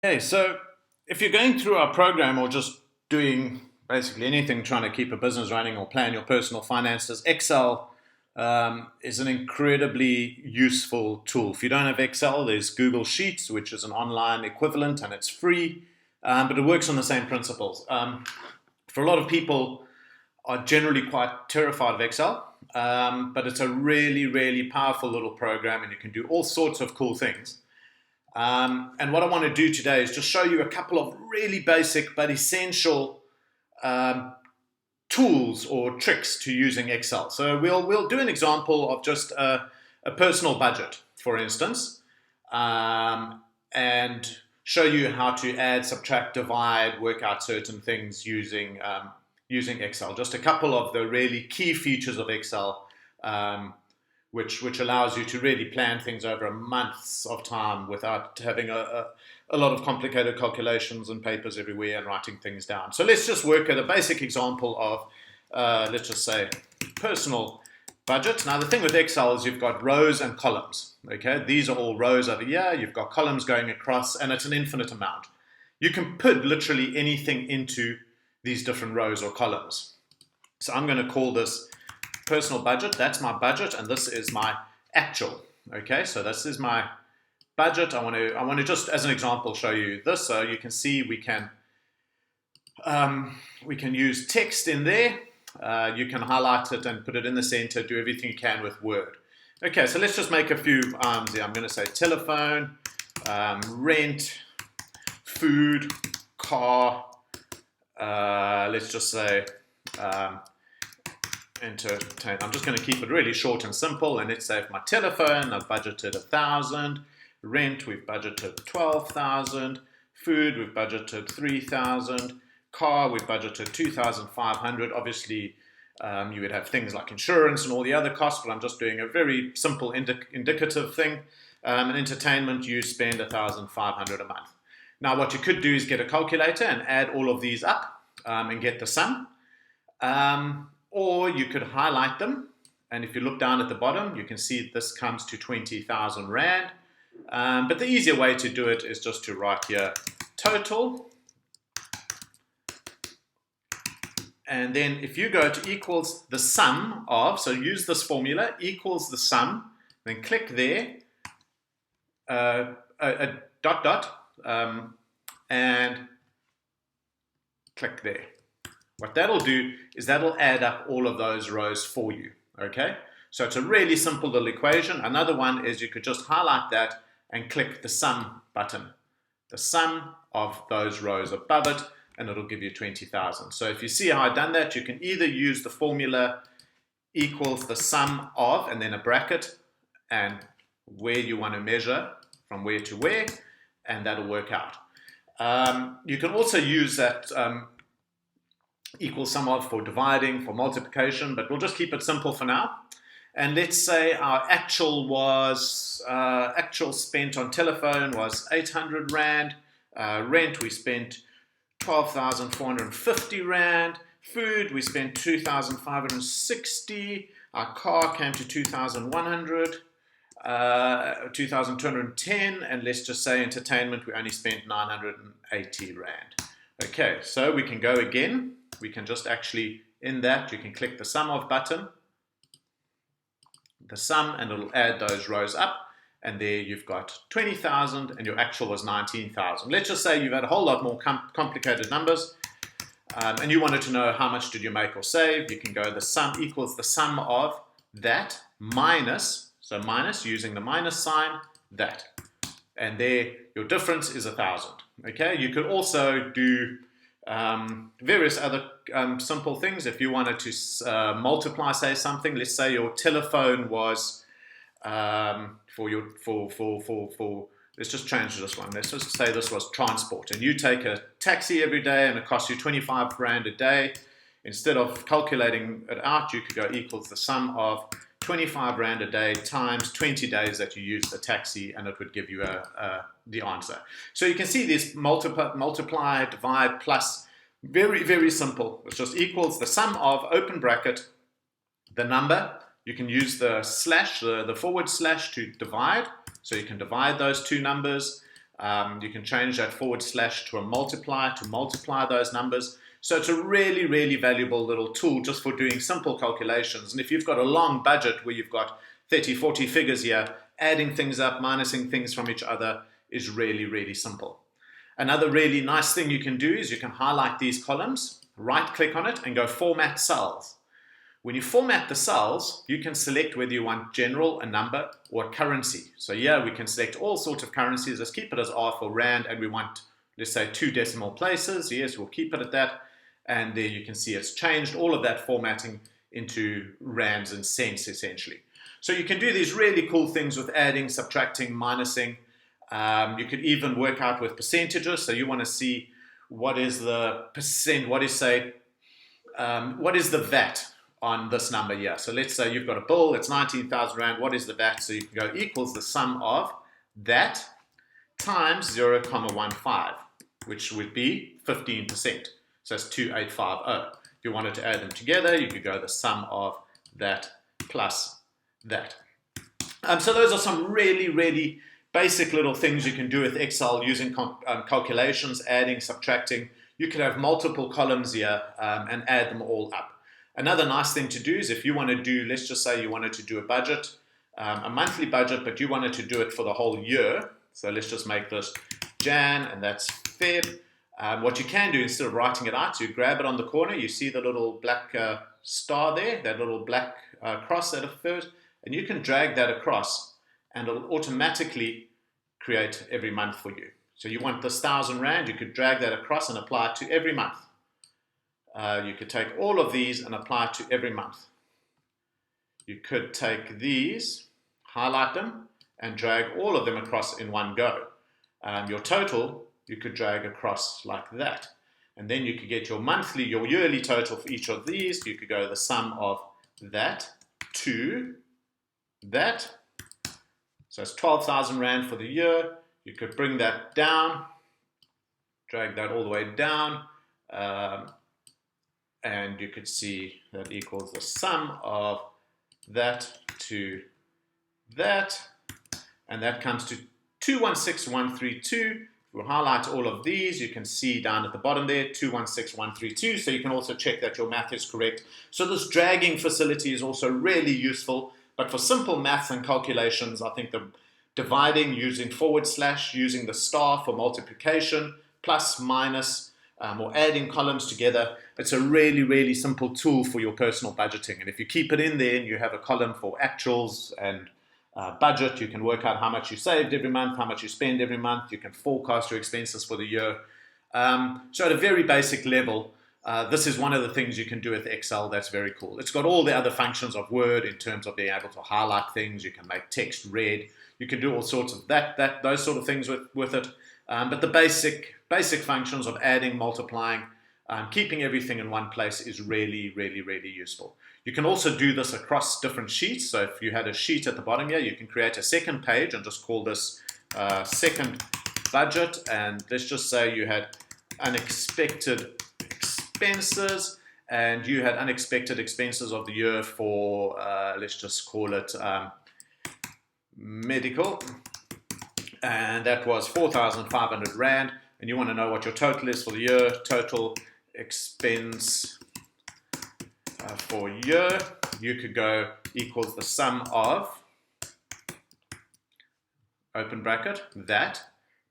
Okay, so if you're going through our program or just doing basically anything trying to keep a business running or plan your personal finances, Excel is an incredibly useful tool. If you don't have Excel, there's Google Sheets, which is an online equivalent and it's free, but it works on the same principles. For a lot of people, are generally quite terrified of Excel, but it's a really, really powerful little program and you can do all sorts of cool things. And what I want to do today is just show you a couple of really basic but essential um, tools or tricks to using Excel. So we'll do an example of just a personal budget, for instance, and show you how to add, subtract, divide, work out certain things using Excel. Just a couple of the really key features of Excel. Which allows you to really plan things over months of time without having a lot of complicated calculations and papers everywhere and writing things down. So let's just work at a basic example of, let's just say, personal budget. Now the thing with Excel is you've got rows and columns. Okay, these are all rows over here. You've got columns going across, and it's an infinite amount. You can put literally anything into these different rows or columns. So I'm going to call this personal budget. That's my budget, and this is my actual. Okay, so this is my budget. I want to just as an example show you this, so you can see we can use text in there. You can highlight it and put it in the center. Do everything you can with Word. Okay, so let's just make a few here. I'm going to say telephone, rent, food, car. Let's just say entertain. I'm just going to keep it really short and simple. And let's say for my telephone, I've budgeted 1,000. Rent, we've budgeted 12,000. Food, we've budgeted 3,000. Car, we've budgeted 2,500. Obviously, you would have things like insurance and all the other costs, but I'm just doing a very simple indicative thing. And entertainment, you spend 1,500 a month. Now, what you could do is get a calculator and add all of these up and get the sum. Or you could highlight them, and if you look down at the bottom, you can see this comes to 20,000 Rand. But the easier way to do it is just to write here total. And then if you go to equals the sum of, so use this formula, equals the sum, then click there, a dot dot, and click there. What that'll do is that'll add up all of those rows for you, okay? So it's a really simple little equation. Another one is you could just highlight that and click the sum button. The sum of those rows above it, and it'll give you 20,000. So if you see how I've done that, you can either use the formula equals the sum of, and then a bracket, and where you want to measure from where to where, and that'll work out. You can also use that equal sum of for dividing, for multiplication, but we'll just keep it simple for now. And let's say our actual spent on telephone was 800 Rand. Rent, we spent 12,450 Rand. Food, we spent 2,560. Our car came to 2,100. 2,210, and let's just say entertainment, we only spent 980 Rand. Okay, so we can go again. We can just actually, in that, you can click the sum of button, the sum, and it'll add those rows up. And there you've got 20,000 and your actual was 19,000. Let's just say you've had a whole lot more complicated numbers and you wanted to know how much did you make or save. You can go the sum equals the sum of that minus, so minus using the minus sign, that. And there your difference is 1,000. Okay, you could also do various other simple things. If you wanted to multiply, say something, let's say your telephone was let's just change this one. Let's just say this was transport, and you take a taxi every day, and it costs you 25 Rand a day. Instead of calculating it out, you could go equals the sum of 25 Rand a day times 20 days that you use the taxi, and it would give you the answer. So you can see this multiply, divide, plus, very, very simple. It's just equals the sum of, open bracket, the number. You can use the slash, the forward slash to divide. So you can divide those two numbers. You can change that / to a multiply to multiply those numbers. So it's a really, really valuable little tool just for doing simple calculations. And if you've got a long budget where you've got 30, 40 figures here, adding things up, minusing things from each other is really, really simple. Another really nice thing you can do is you can highlight these columns, right-click on it, and go Format Cells. When you format the cells, you can select whether you want general, a number, or a currency. So here we can select all sorts of currencies. Let's keep it as R for Rand, and we want, let's say, 2 decimal places. Yes, we'll keep it at that. And there you can see it's changed all of that formatting into rands and cents, essentially. So you can do these really cool things with adding, subtracting, minusing. You could even work out with percentages. So you want to see what is the percent, what is the VAT on this number here. So let's say you've got a bill, it's 19,000 Rand, what is the VAT? So you can go equals the sum of that times 0.15, which would be 15%. So that's 2,850. If you wanted to add them together, you could go the sum of that plus that. So those are some really, really basic little things you can do with Excel using calculations, adding, subtracting. You could have multiple columns here and add them all up. Another nice thing to do is if you want to do, let's just say you wanted to do a budget, a monthly budget, but you wanted to do it for the whole year. So let's just make this Jan and that's Feb. What you can do instead of writing it out, you grab it on the corner, you see the little black star there, that little black cross that occurs, and you can drag that across and it'll automatically create every month for you. So you want this 1,000 Rand, you could drag that across and apply it to every month. You could take all of these and apply it to every month. You could take these, highlight them, and drag all of them across in one go. Your total, you could drag across like that. And then you could get your monthly, your yearly total for each of these. You could go the sum of that to that. So it's 12,000 Rand for the year. You could bring that down, drag that all the way down. And you could see that equals the sum of that to that, and that comes to 216,132. We'll highlight all of these. You can see down at the bottom there, 216,132. So you can also check that your math is correct. So this dragging facility is also really useful. But for simple maths and calculations, I think the dividing using /, using the star for multiplication, plus, minus, or adding columns together, it's a really, really simple tool for your personal budgeting. And if you keep it in there and you have a column for actuals and budget, you can work out how much you saved every month, how much you spend every month. You can forecast your expenses for the year. So at a very basic level, this is one of the things you can do with Excel that's very cool. It's got all the other functions of Word in terms of being able to highlight things. You can make text red. You can do all sorts of those sort of things with it. But the basic functions of adding, multiplying, keeping everything in one place is really, really, really useful. You can also do this across different sheets. So if you had a sheet at the bottom here, you can create a second page and just call this second budget. And let's just say you had unexpected expenses and you had unexpected expenses of the year for, let's just call it medical. And that was 4,500 Rand. And you want to know what your total is for the year. Total expense for year. You could go equals the sum of, open bracket, that,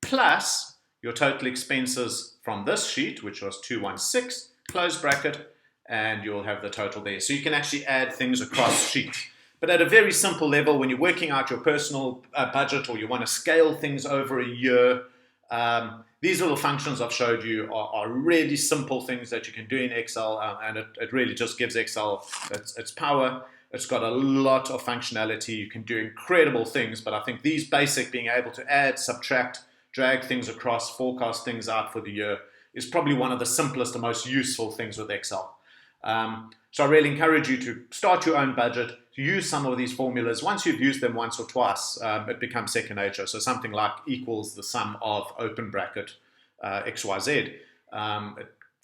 plus your total expenses from this sheet, which was 216, close bracket, and you'll have the total there. So you can actually add things across sheets. But at a very simple level, when you're working out your personal budget or you want to scale things over a year, these little functions I've showed you are really simple things that you can do in Excel, and it really just gives Excel its power. It's got a lot of functionality. You can do incredible things, but I think these basic, being able to add, subtract, drag things across, forecast things out for the year, is probably one of the simplest and most useful things with Excel. So I really encourage you to start your own budget, to use some of these formulas. Once you've used them once or twice, it becomes second nature. So something like equals the sum of, open bracket, XYZ.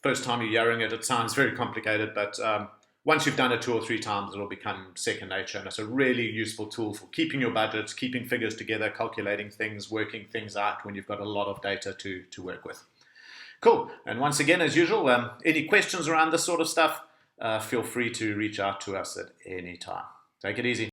First time you're hearing it, it sounds very complicated, but once you've done it 2 or 3 times, it'll become second nature. And it's a really useful tool for keeping your budgets, keeping figures together, calculating things, working things out when you've got a lot of data to work with. Cool. And once again, as usual, any questions around this sort of stuff, feel free to reach out to us at any time. Take it easy.